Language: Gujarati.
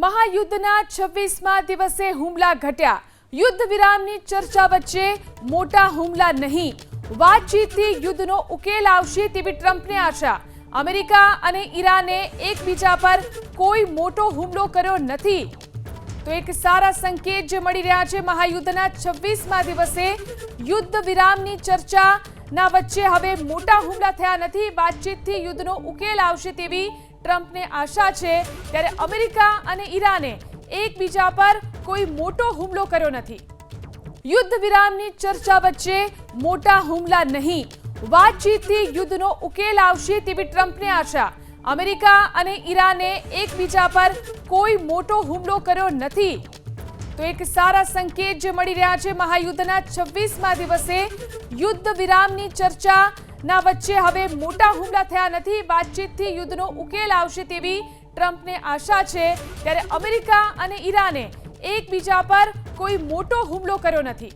મહાયુદ્ધના 26મા દિવસે હુમલા ઘટ્યા। યુદ્ધ વિરામની ચર્ચા વચ્ચે મોટા હુમલા નહીં, વાતચીતથી યુદ્ધનો ઉકેલ આવશે તેવી ટ્રમ્પને આશા। અમેરિકા અને ઈરાને એકબીજા પર કોઈ મોટો હુમલો કર્યો નથી, તો એક સારા સંકેત જે મળી રહ્યા છે। મહાયુદ્ધના 26મા દિવસે યુદ્ધ વિરામની ચર્ચાના વચ્ચે હવે મોટા હુમલા થયા નથી, વાતચીતથી યુદ્ધનો ઉકેલ આવશે તેવી ટ્રમ્પને આશા છે। ત્યારે અમેરિકા અને ઈરાને એકબીજા પર કોઈ મોટો હુમલો કર્યો નથી। યુદ્ધ વિરામની ચર્ચા વચ્ચે મોટા હુમલા નહીં, વાતચીતથી યુદ્ધનો ઉકેલ આવશે તેવી ટ્રમ્પને આશા। અમેરિકા અને ઈરાને એકબીજા પર કોઈ મોટો હુમલો કર્યો નથી, તો એક સારા સંકેત જે મળી રહ્યા છે। મહાયુદ્ધના 26મા દિવસે યુદ્ધ વિરામની ચર્ચાના વચ્ચે હવે મોટા હુમલા થયા નથી, વાતચીતથી યુદ્ધનો ઉકેલ આવશે તેવી ટ્રમ્પને આશા છે। ત્યારે અમેરિકા અને ઈરાને એકબીજા પર કોઈ મોટો હુમલો કર્યો નથી।